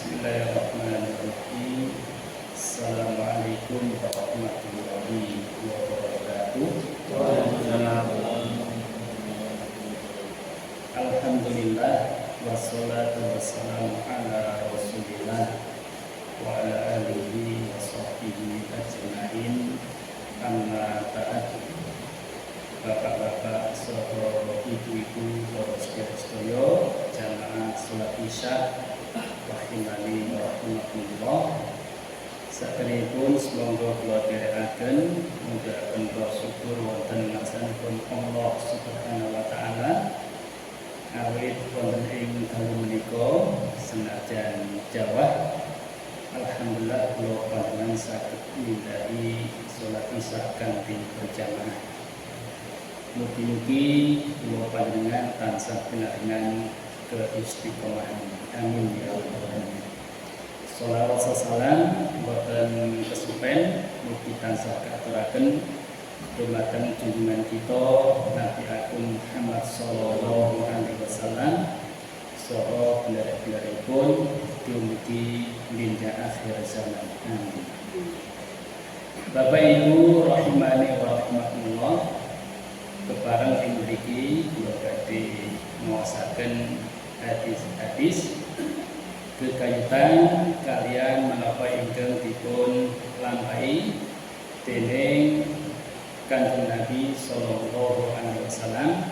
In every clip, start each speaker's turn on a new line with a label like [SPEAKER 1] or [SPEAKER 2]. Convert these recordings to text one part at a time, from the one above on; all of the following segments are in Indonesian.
[SPEAKER 1] Bismillahirrahmanirrahim. Assalamualaikum warahmatullahi wabarakatuh. Alhamdulillah wassalatu wassalamu ala Rasulillah wa ala alihi wa sahbihi ajma'in. Amma ba'd. Bapak-bapak, saudara, ibu-ibu, para sedaya jamaah salat Isya rahimani wa rahimakumullah. Saderengipun semoga kula dherekaken mugi bersyukur wonten ngarsanipun Allah Subhanahu wa taala. Awit wonten ing dalem menika senajan jawah alhamdulillah kula panjenengan saged mindhahi salat Isya kanthi berjamaah. Mugi-mugi kula panjenengan tansah pinaringan keistiqomahan. Amin ya rabbal alamin. Shalawat salam boten kesupen mugi tansah katuraken dumateng junjungan kita Nabi Agung Muhammad sallallahu alaihi wasallam saha bendera-bendaripun dumugi hingga akhir zaman. Amin. Bapak Ibu rahimani wa rahimakumullah, kepareng ing mriki kula badhe maosaken hadis-hadis kekayutan kalian menapa ingkang dipun lampahi dening Kanjeng Nabi sallallahu alaihi wasallam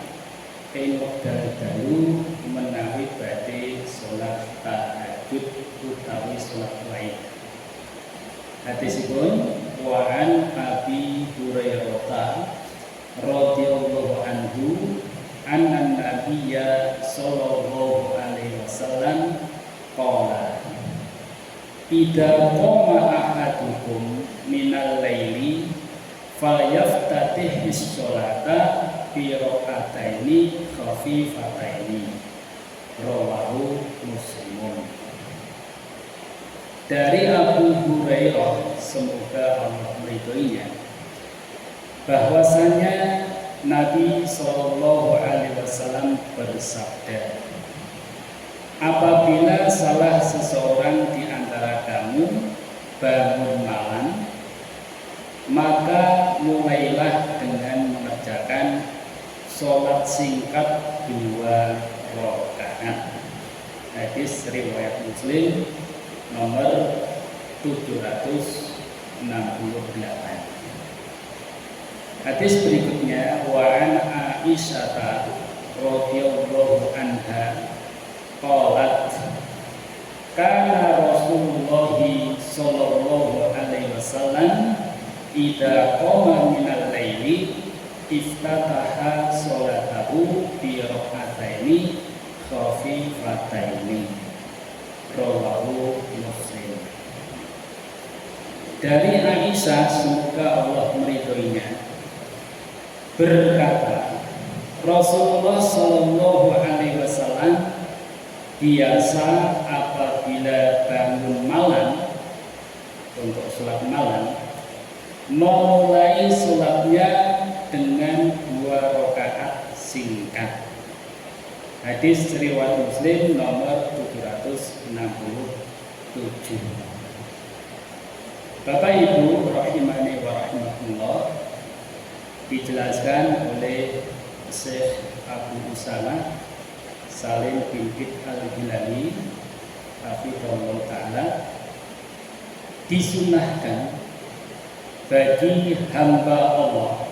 [SPEAKER 1] ing wekdal dalu menawi badhe salat tahajud utawi salat lain. Hadisipun wa an Abi Hurairah radhiyallahu anhu anna nabiyya sallallahu alaihi wasallam qala idza qama ahadukum minal laili falyaftatih bis-sholata bi raka'ataini khafifataini rawahu Muslimun. Dari Abu Hurairah, semoga Allah meridhoinya, bahwasanya Nabi Shallallahu Alaihi Wasallam bersabda, apabila salah seseorang di antara kamu bangun malam, maka mulailah dengan mengerjakan sholat singkat 2 rakaat. Hadis riwayat Muslim nomor 768. Hadis berikutnya wa an Aisyah radhiyallahu anha qalat kana Rasulullah sallallahu alaihi wasallam idza qama minal laili iftataha sholatahu bi raka'ataini khafifataini rawahu Muslim. Dari Aisyah, semoga Allah meridhoinya, berkata Rasulullah sallallahu alaihi wasallam biasa apabila bangun malam untuk sholat malam memulai sholatnya dengan 2 rakaat singkat. Hadis riwayat Muslim nomor 767. Bapak Ibu rahimani wa rahimakumullah, dijelaskan oleh Syekh Abu Usama Salim bin Al-Hilali hafizahullah ta'ala, disunahkan bagi hamba Allah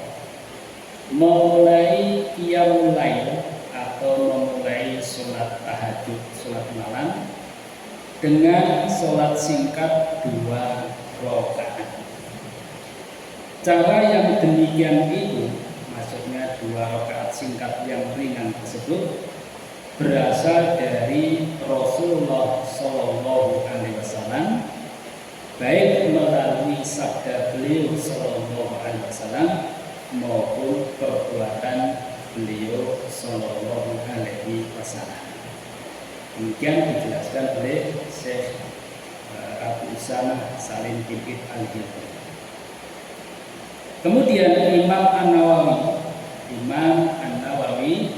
[SPEAKER 1] memulai qiyamul lail atau memulai sholat tahajud, sholat malam dengan sholat singkat 2 rakaat. Cara yang demikian itu, maksudnya 2 rakaat singkat yang ringan tersebut, berasal dari Rasulullah Sallallahu Alaihi Wasallam, baik melalui sabda beliau Sallallahu Alaihi Wasallam maupun perbuatan beliau Sallallahu Alaihi Wasallam. Demikian dijelaskan oleh Syekh Abu Usama Salim bin Al-Hilali. Kemudian Imam An-Nawawi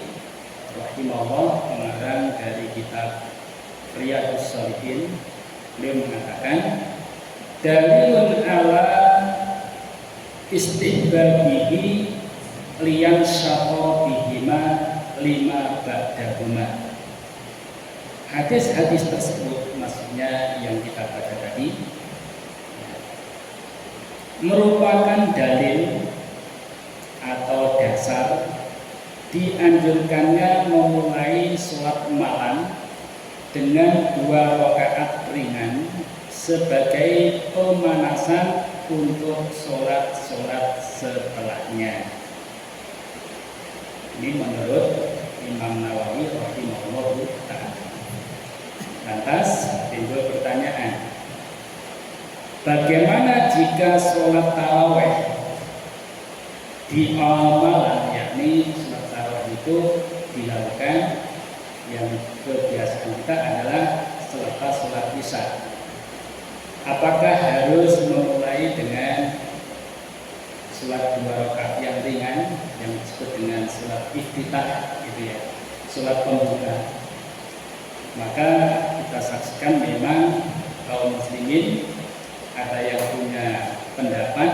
[SPEAKER 1] rahimahullah, pengarang dari kitab Riyadhus Shalihin Beliau mengatakan dalilun ala istihbabihi liyan syaqo bihima lima ba'dahuma. Hadis-hadis tersebut maksudnya yang kita baca tadi merupakan dalil atau dasar dianjurkannya memulai sholat malam dengan 2 rakaat ringan sebagai pemanasan untuk sholat-sholat setelahnya. Ini menurut Imam Nawawi rahimahullah ta'ala. Lantas timbul pertanyaan, bagaimana jika sholat taraweh di awal malam, yakni sholat taraweh itu dilakukan yang kebiasaan kita adalah selepas sholat isya. Apakah harus memulai dengan sholat 2 rakaat yang ringan yang disebut dengan sholat iftitah, gitu ya, sholat pembuka? Maka kita saksikan memang kaum muslimin ada yang punya pendapat,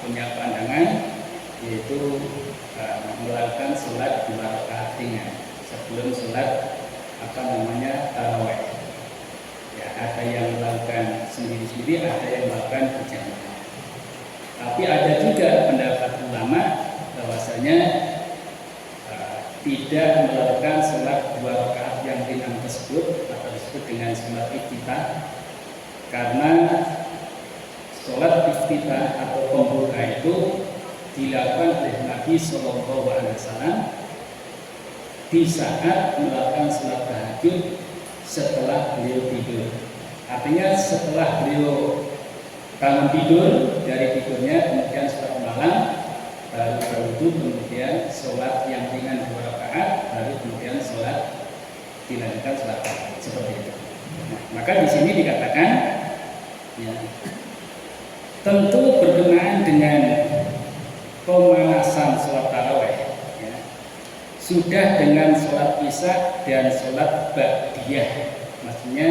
[SPEAKER 1] punya pandangan, yaitu melakukan sholat 2 rakaat ringan sebelum sholat taraweh. Ya, ada yang melakukan sendiri-sendiri, ada yang melakukan berjamaah. Tapi ada juga pendapat ulama bahwasanya tidak melakukan sholat 2 rakaat yang ringan tersebut atau disebut dengan sholat iftitah, karena sholat iftitah atau pembuka itu dilakukan oleh Nabi Shallallahu Alaihi Wasallam di saat melakukan sholat tahajud setelah beliau tidur. Artinya setelah beliau bangun tidur dari tidurnya, kemudian sholat malam, baru berwudu, kemudian sholat yang ringan 2 rakaat, baru kemudian sholat dilanjutkan sholat tahajud, seperti itu. Nah, maka di sini dikatakan, ya, tentu berkenaan dengan pemanasan sholat taraweh, ya, sudah dengan sholat isya dan sholat ba'diyah, maksudnya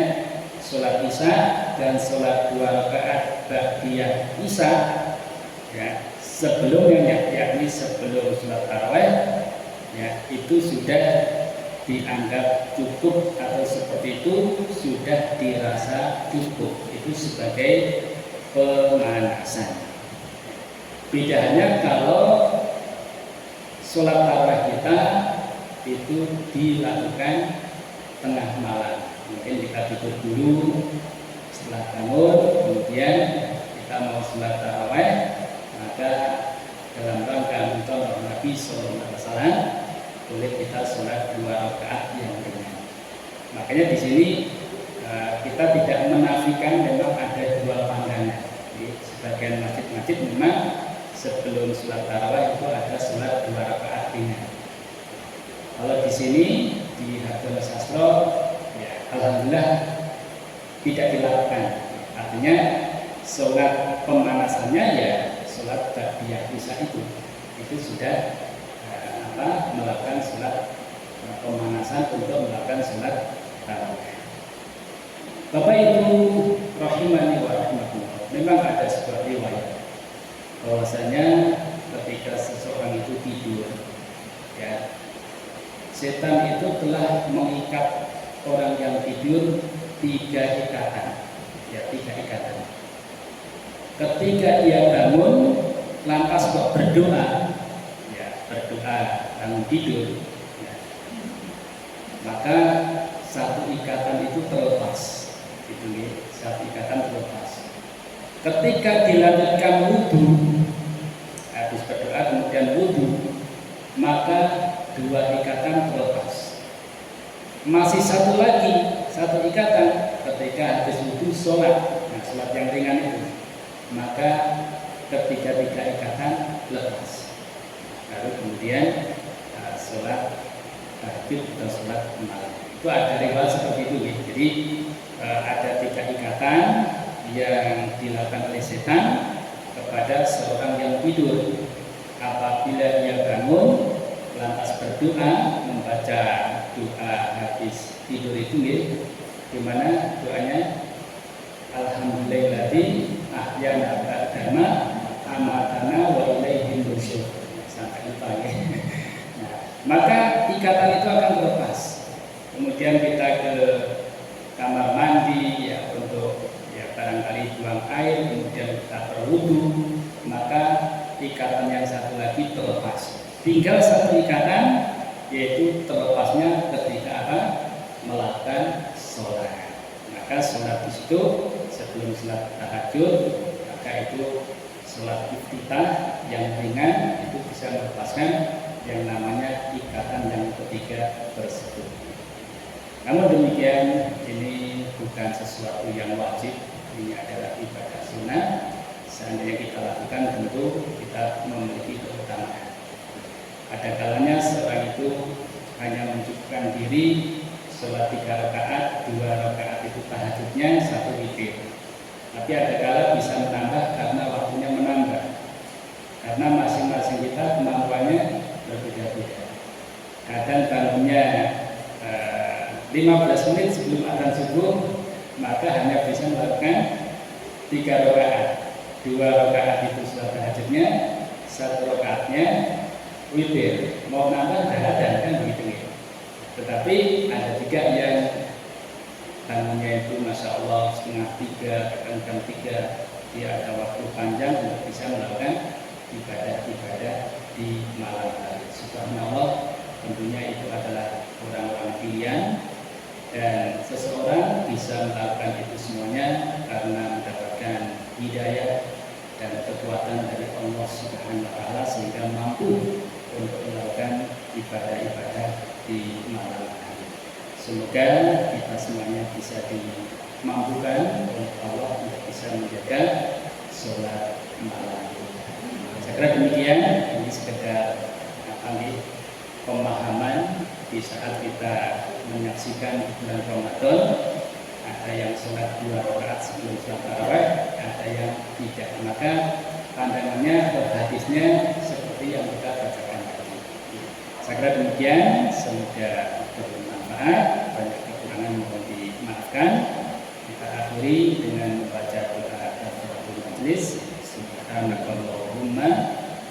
[SPEAKER 1] sholat isya dan sholat 2 rakaat ba'diyah isya, ya, sebelumnya, yakni sebelum sholat taraweh, ya, itu sudah dianggap cukup atau seperti itu sudah dirasa cukup, itu sebagai pemanasan. Bedanya kalau sholat tarawih kita itu dilakukan tengah malam, mungkin kita tidur dulu, setelah bangun kemudian kita mau sholat tarawih, maka dalam rangka mencontoh Nabi Sallallahu Alaihi Wasallam boleh kita sholat 2 rakaat yang ringan. Makanya di sini kita tidak menafikan memang ada 2 pandangan. Di sebagian masjid-masjid memang sebelum sholat tarawih itu ada sholat 2 rakaat ringan. Kalau di sini di Hadul Sastro, ya, alhamdulillah tidak dilakukan. Artinya sholat pemanasannya ya sholat ba'diyah isya itu sudah melakukan sholat pemanasan untuk melakukan sholat tarawih. Bapak Ibu rahimani wa rahimakumullah, memang ada sebuah riwayat bahwasanya ketika seseorang itu tidur, ya, setan itu telah mengikat orang yang tidur 3 ikatan, ya, 3 ikatan. Ketika dia bangun, lantas kok berdoa, ya, berdoa bangun tidur, ya, maka 1 ikatan itu terlepas, itu ya, 1 ikatan terlepas. Ketika dilanjutkan wudu, habis berdoa kemudian wudu, maka 2 ikatan terlepas. Masih 1 lagi, 1 ikatan ketika habis wudu sholat, nah sholat yang ringan itu, maka ketiga-tiga ikatan lepas. Lalu kemudian sholat tahajud atau sholat malam. Itu ada riwayat seperti itu ya. Jadi ada 3 ikatan yang dilakukan oleh setan kepada seorang yang tidur. Apabila ia bangun, lantas berdoa, membaca doa habis tidur itu ya. Gimana doanya? alhamdulillahilladzi ahyana ba'dama amatana wa ilaihin nusyur. Sampai lupa ya. Nah, maka ikatan itu akan terlepas. Kemudian kita ke kamar mandi ya untuk ya barangkali buang air, kemudian kita berwudu, maka ikatan yang satu lagi terlepas. Tinggal satu ikatan, yaitu terlepasnya ketika apa? Melakukan sholat. Maka sholat di situ sebelum sholat tahajud, maka itu sholat iftitah yang ringan itu bisa melepaskan yang namanya ikatan yang ketiga tersebut. Namun demikian, ini bukan sesuatu yang wajib, ini adalah ibadah sunnah. Seandainya kita lakukan, tentu kita memiliki keutamaan. Ada kalanya seorang itu hanya mencukupkan diri sholat 3 rakaat, 2 rakaat itu tahajudnya, 1 witir. Tapi ada kala bisa menambah karena waktunya menambah. Karena masing-masing kita kemampuannya berbeda-beda. Kadang bangunnya 15 menit sebelum adzan subuh, maka hanya bisa melakukan 3 rakaat. 2 rakaat itu sholat tahajudnya, 1 rakaatnya witir. Mau nambah tidak ada kan begitu ya. Tetapi ada juga yang tangannya itu Masya Allah setengah 3, kadang jam 3, dia ada waktu panjang untuk bisa melakukan ibadah-ibadah di malam hari. Subhanallah, tentunya itu adalah orang-orang pilihan, dan seseorang bisa melakukan itu semuanya karena mendapatkan hidayah dan kekuatan dari Allah Subhanahu wa Ta'ala, sehingga mampu untuk melakukan ibadah-ibadah di malam hari. Semoga kita semuanya bisa dimampukan oleh Allah untuk bisa menjaga sholat malam. Saya kira demikian, ini sekedar pemahaman di saat kita menyaksikan bulan Ramadan. Ada yang sholat 2 rakaat sebelum sholat tarawih, ada yang tidak. Maka pandangannya atau hadisnya seperti yang kita bacakan tadi. Saya kira demikian, semoga bermanfaat, banyak kekurangan mohon dimaafkan. Kita akhiri dengan membaca doa kafaratul majelis. Subhanakallahumma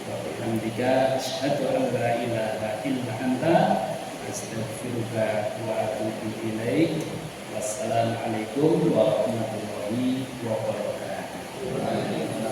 [SPEAKER 1] wa bihamdika asyhadu an la ilaha illa anta astaghfiruka wa atubu ilaik. Wassalamualaikum warahmatullahi wabarakatuh.